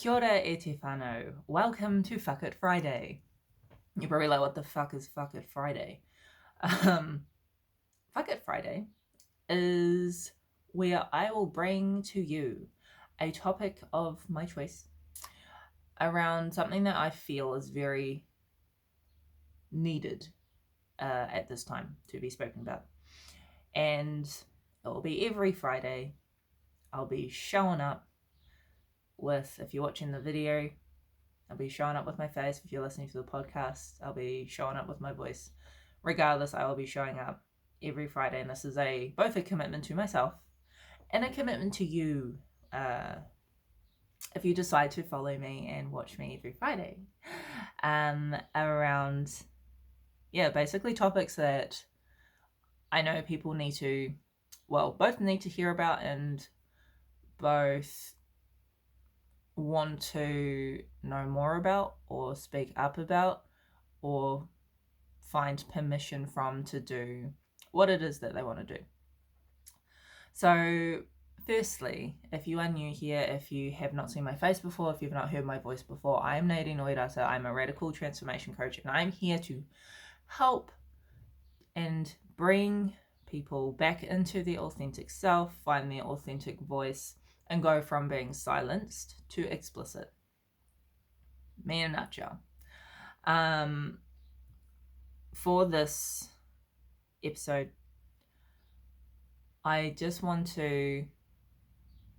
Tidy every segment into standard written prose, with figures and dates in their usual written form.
Kia ora e te whānau. Welcome to Fuck It Friday. You're probably like, what the fuck is Fuck It Friday? Fuck It Friday is where I will bring to you a topic of my choice around something that I feel is very needed at this time to be spoken about. And it will be every Friday. I'll be showing up with, if you're watching the video, I'll be showing up with my face. If you're listening to the podcast, I'll be showing up with my voice. Regardless, I will be showing up every Friday, and this is both a commitment to myself and a commitment to you if you decide to follow me and watch me every Friday around, basically topics that I know people both need to hear about and both want to know more about or speak up about or find permission from to do what it is that they want to do. So firstly, if you are new here, if you have not seen my face before, if you've not heard my voice before, I am Nadine Oirata. I'm a radical transformation coach, and I'm here to help and bring people back into their authentic self, find their authentic voice, and go from being silenced to explicit. Me in a nutshell. For this episode, I just want to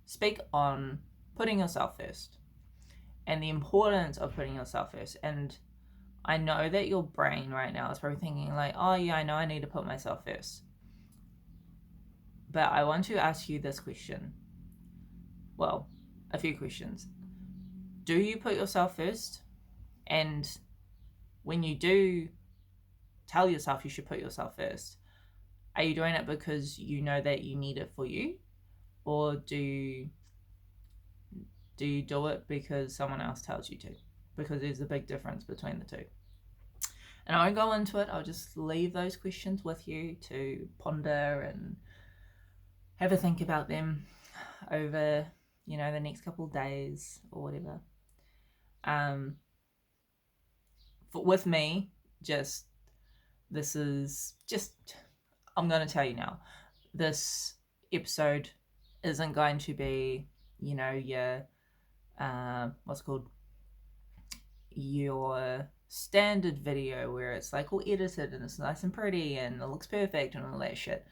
speak on putting yourself first and the importance of putting yourself first. And I know that your brain right now is probably thinking like, oh yeah, I know I need to put myself first. But I want to ask you this question. Well, a few questions. Do you put yourself first? And when you do tell yourself you should put yourself first, are you doing it because you know that you need it for you? Or do you do it because someone else tells you to? Because there's a big difference between the two. And I won't go into it. I'll just leave those questions with you to ponder and have a think about them over the next couple of days or whatever. With me, I'm going to tell you now, this episode isn't going to be, your standard video where it's like all edited and it's nice and pretty and it looks perfect and all that shit,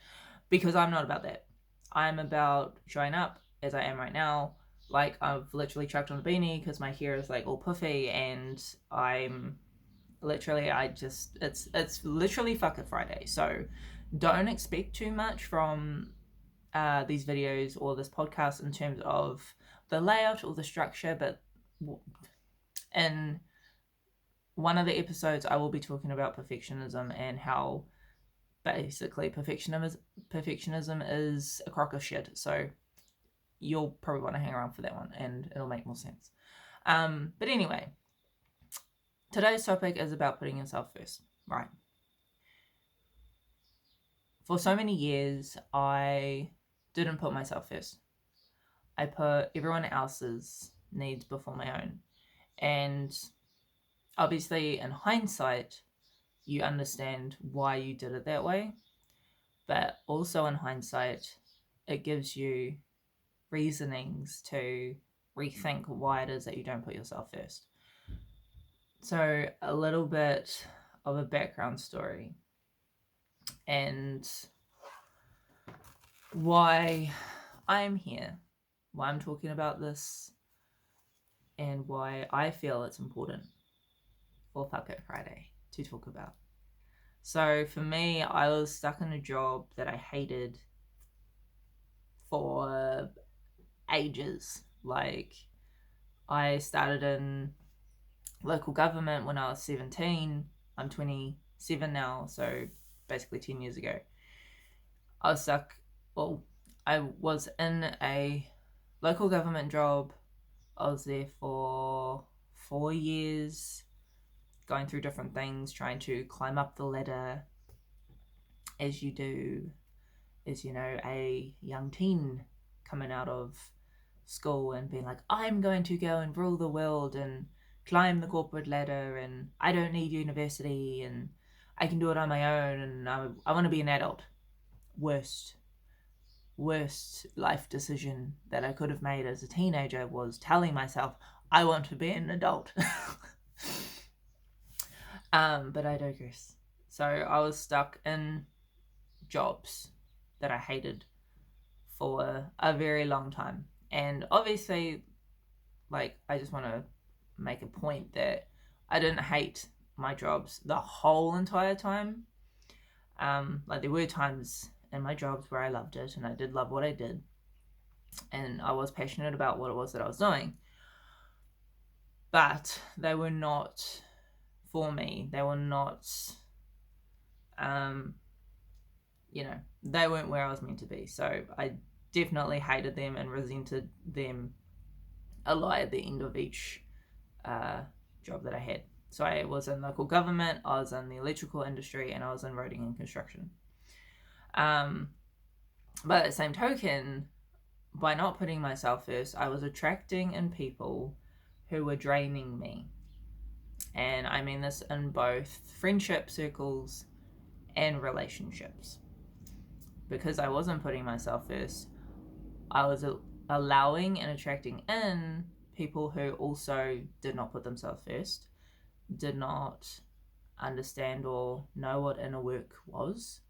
because I'm not about that. I'm about showing up as I am right now. Like, I've literally chucked on a beanie because my hair is like all puffy, and I'm literally, it's literally Fuck It Friday. So don't expect too much from these videos or this podcast in terms of the layout or the structure, but in one of the episodes I will be talking about perfectionism and how basically perfectionism is a crock of shit. So you'll probably want to hang around for that one and it'll make more sense. But anyway, today's topic is about putting yourself first, right? For so many years, I didn't put myself first. I put everyone else's needs before my own. And obviously, in hindsight, you understand why you did it that way. But also in hindsight, it gives you reasonings to rethink why it is that you don't put yourself first. So a little bit of a background story and why I'm here, why I'm talking about this, and why I feel it's important for Fuck It Friday to talk about. So for me, I was stuck in a job that I hated for ages. Like, I started in local government when I was 17. I'm 27 now, so basically 10 years ago. I was stuck. Well, I was in a local government job. I was there for 4 years, going through different things, trying to climb up the ladder, as you do as, a young teen coming out of school and being like, I'm going to go and rule the world and climb the corporate ladder, and I don't need university, and I can do it on my own, and I want to be an adult. Worst life decision that I could have made as a teenager was telling myself I want to be an adult. But I digress. So I was stuck in jobs that I hated for a very long time. And obviously, like, I just want to make a point that I didn't hate my jobs the whole entire time. Like, there were times in my jobs where I loved it, and I did love what I did, and I was passionate about what it was that I was doing, but they were not for me. They were not, they weren't where I was meant to be. So I definitely hated them and resented them a lot at the end of each job that I had. So I was in local government, I was in the electrical industry, and I was in roading and construction. But at the same token, by not putting myself first, I was attracting in people who were draining me. And I mean this in both friendship circles and relationships. Because I wasn't putting myself first, I was allowing and attracting in people who also did not put themselves first, did not understand or know what inner work was,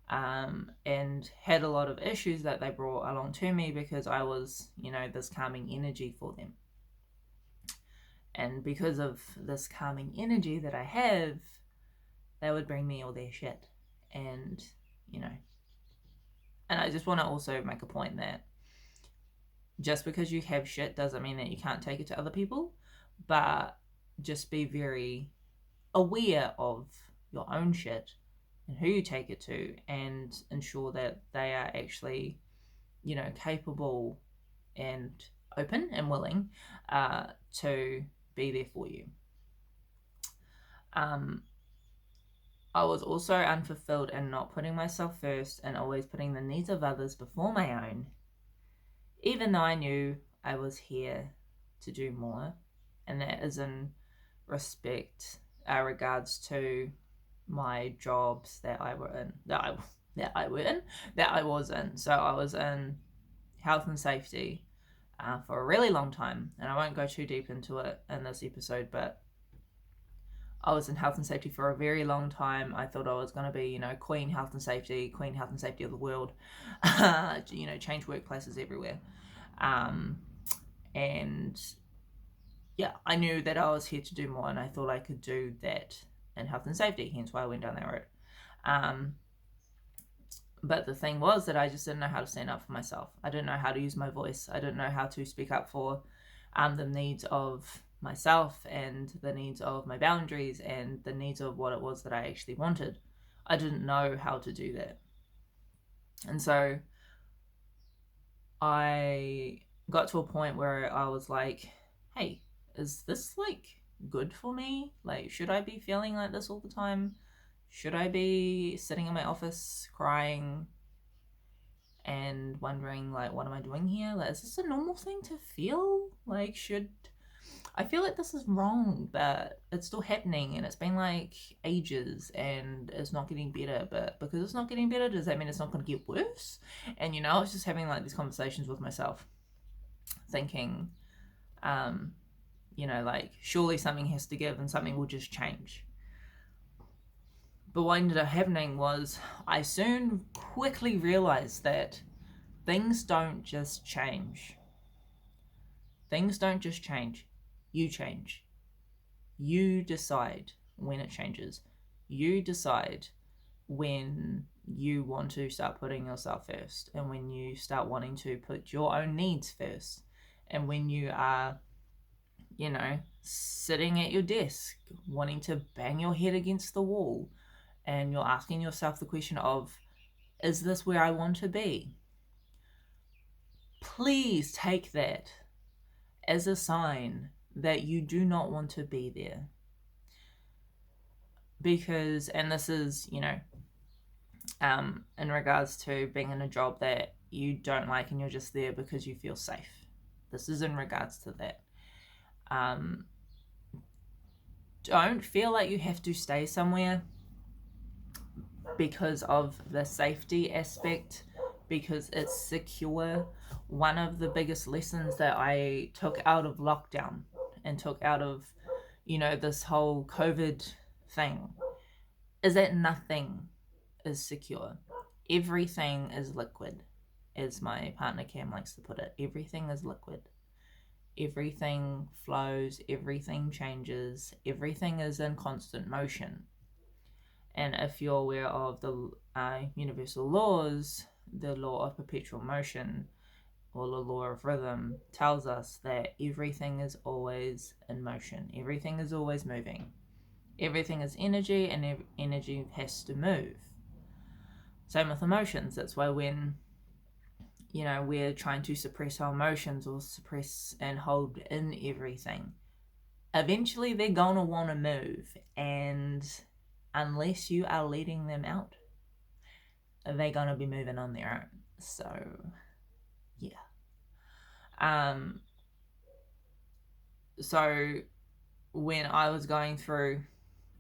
and had a lot of issues that they brought along to me because I was, this calming energy for them. And because of this calming energy that I have, they would bring me all their shit. And, and I just want to also make a point that just because you have shit doesn't mean that you can't take it to other people, but just be very aware of your own shit and who you take it to, and ensure that they are actually, capable and open and willing to be there for you. I was also unfulfilled in not putting myself first and always putting the needs of others before my own, even though I knew I was here to do more. And that is in regards to my jobs that I was in. So I was in health and safety for a really long time, and I won't go too deep into it in this episode, but I was in health and safety for a very long time. I thought I was going to be, queen health and safety of the world, change workplaces everywhere. And yeah, I knew that I was here to do more, and I thought I could do that in health and safety, hence why I went down that road. But the thing was that I just didn't know how to stand up for myself. I didn't know how to use my voice. I didn't know how to speak up for the needs of myself and the needs of my boundaries and the needs of what it was that I actually wanted. I didn't know how to do that. And so I got to a point where I was like, hey, is this good for me? Should I be feeling like this all the time? Should I be sitting in my office crying and wondering what am I doing here? Is this a normal thing to feel? I feel like this is wrong, but it's still happening, and it's been ages, and it's not getting better. But because it's not getting better, does that mean it's not going to get worse? And I was just having these conversations with myself, thinking, surely something has to give and something will just change. But what ended up happening was I soon quickly realized that things don't just change. Things don't just change. You change. You decide when it changes. You decide when you want to start putting yourself first, and when you start wanting to put your own needs first, and when you are, sitting at your desk wanting to bang your head against the wall, and you're asking yourself the question of, is this where I want to be? Please take that as a sign that you do not want to be there. Because, and this is, in regards to being in a job that you don't like and you're just there because you feel safe. This is in regards to that. Don't feel like you have to stay somewhere because of the safety aspect, because it's secure. One of the biggest lessons that I took out of lockdown and took out of, this whole COVID thing is that nothing is secure. Everything is liquid, as my partner Cam likes to put it. Everything is liquid. Everything flows, everything changes, everything is in constant motion. And if you're aware of the universal laws, the law of perpetual motion, or the law of rhythm, tells us that everything is always in motion. Everything is always moving. Everything is energy, and energy has to move. Same with emotions. That's why when we're trying to suppress our emotions or suppress and hold in everything, eventually they're gonna want to move, and unless you are letting them out, they're gonna be moving on their own. So yeah. So when I was going through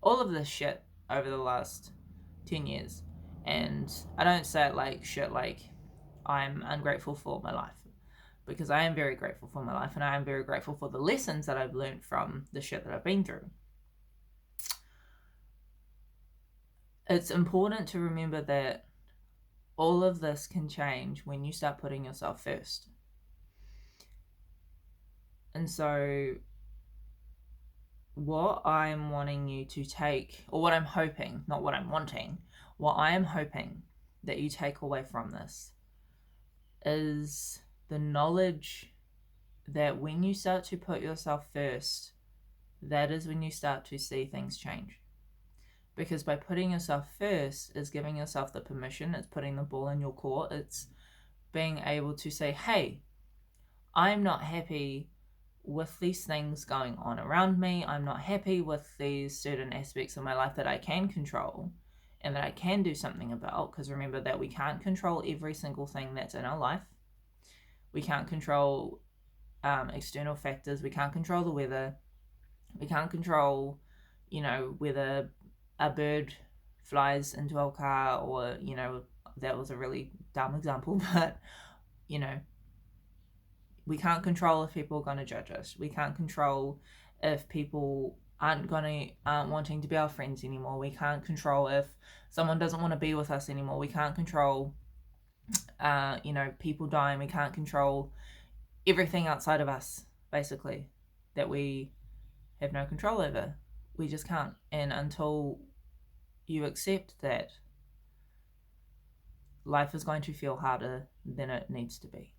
all of this shit over the last 10 years, and I don't say it like shit like I'm ungrateful for my life, because I am very grateful for my life, and I am very grateful for the lessons that I've learned from the shit that I've been through. It's important to remember that all of this can change when you start putting yourself first. And so what I'm wanting you to take, or what I'm hoping, not what I'm wanting, what I am hoping that you take away from this is the knowledge that when you start to put yourself first, that is when you start to see things change. Because by putting yourself first is giving yourself the permission, it's putting the ball in your court, it's being able to say, hey, I'm not happy with these things going on around me. I'm not happy with these certain aspects of my life that I can control and that I can do something about. Because remember that we can't control every single thing that's in our life. We can't control external factors. We can't control the weather. We can't control, whether a bird flies into our car, or, that was a really dumb example, but, we can't control if people are going to judge us. We can't control if people aren't wanting to be our friends anymore. We can't control if someone doesn't want to be with us anymore. We can't control, people dying. We can't control everything outside of us, basically, that we have no control over. We just can't. And until you accept that, life is going to feel harder than it needs to be.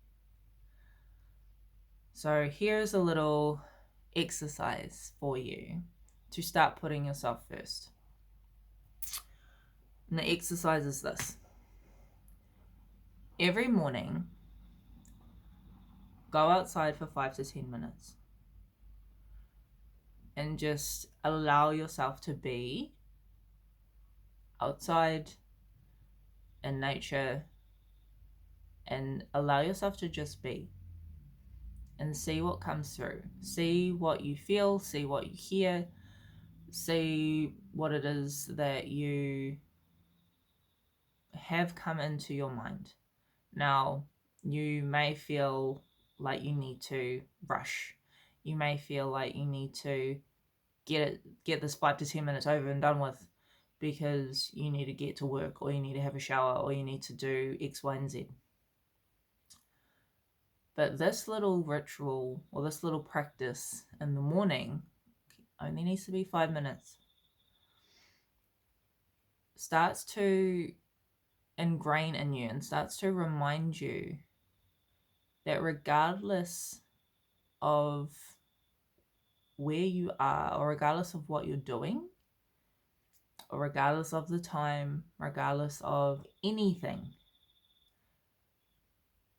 So here's a little exercise for you to start putting yourself first. And the exercise is this. Every morning, go outside for 5 to 10 minutes and just allow yourself to be outside in nature, and allow yourself to just be and see what comes through. See what you feel, see what you hear, see what it is that you have come into your mind. Now, you may feel like you need to rush. You may feel like you need to get this 5 to 10 minutes over and done with because you need to get to work, or you need to have a shower, or you need to do X, Y, and Z. But this little ritual, or this little practice in the morning, only needs to be 5 minutes. Starts to ingrain in you and starts to remind you that regardless of where you are, or regardless of what you're doing, or regardless of the time, regardless of anything,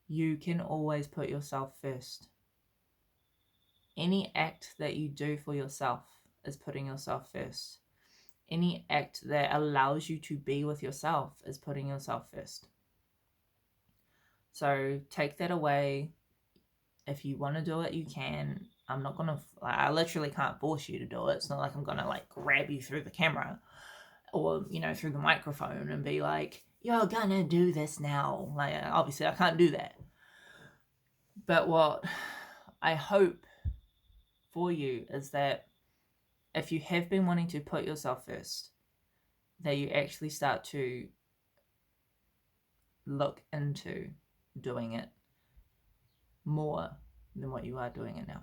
you can always put yourself first. Any act that you do for yourself is putting yourself first. Any act that allows you to be with yourself is putting yourself first. So take that away. if you want to do it, you can. I'm not gonna, I literally can't force you to do it. It's not like I'm gonna like grab you through the camera or, you know, through the microphone and be like, you're gonna do this now. Like, obviously I can't do that. But what I hope for you is that if you have been wanting to put yourself first, that you actually start to look into doing it more than what you are doing it now.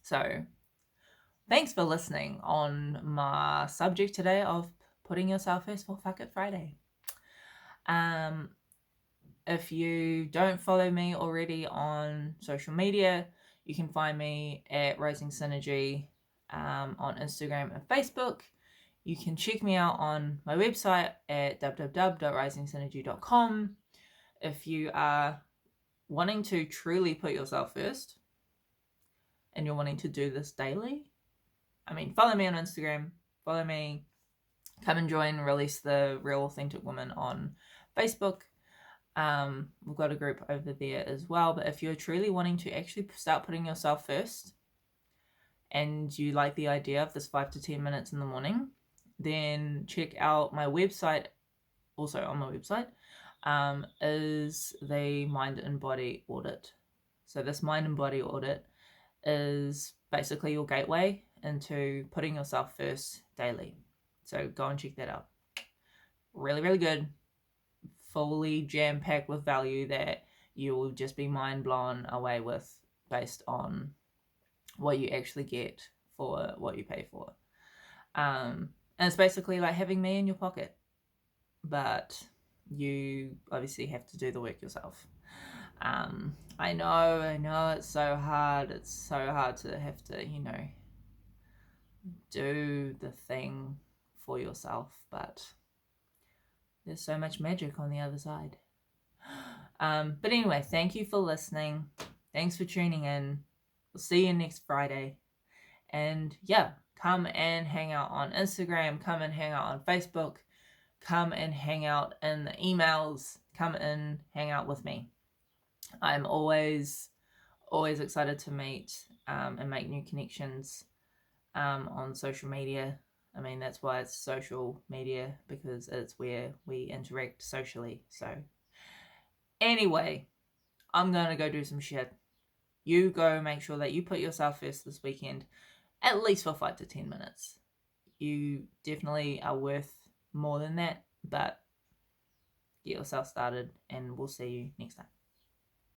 So thanks for listening on my subject today of putting yourself first for Fuck It Friday. If you don't follow me already on social media, you can find me at Rising Synergy on Instagram and Facebook. You can check me out on my website at www.risingsynergy.com. If you are wanting to truly put yourself first and you're wanting to do this daily, I mean, follow me on Instagram, follow me, come and join Release the Real Authentic Woman on Facebook. We've got a group over there as well. But if you're truly wanting to actually start putting yourself first and you like the idea of this 5 to 10 minutes in the morning, then check out my website. Also on my website is the Mind and Body Audit. So this Mind and Body Audit is basically your gateway into putting yourself first daily. So go and check that out. Really, really good. Fully jam-packed with value that you will just be mind blown away with based on what you actually get for what you pay for. And it's basically like having me in your pocket, but you obviously have to do the work yourself. I know it's so hard. It's so hard to have to, you know, do the thing for yourself, but there's so much magic on the other side. But anyway, thank you for listening. Thanks for tuning in. We'll see you next Friday. And yeah, come and hang out on Instagram. Come and hang out on Facebook. Come and hang out in the emails. Come and hang out with me. I'm always excited to meet and make new connections on social media. I mean, that's why it's social media, because it's where we interact socially. So anyway, I'm going to go do some shit. You go make sure that you put yourself first this weekend, at least for 5 to 10 minutes. You definitely are worth more than that, but get yourself started and we'll see you next time.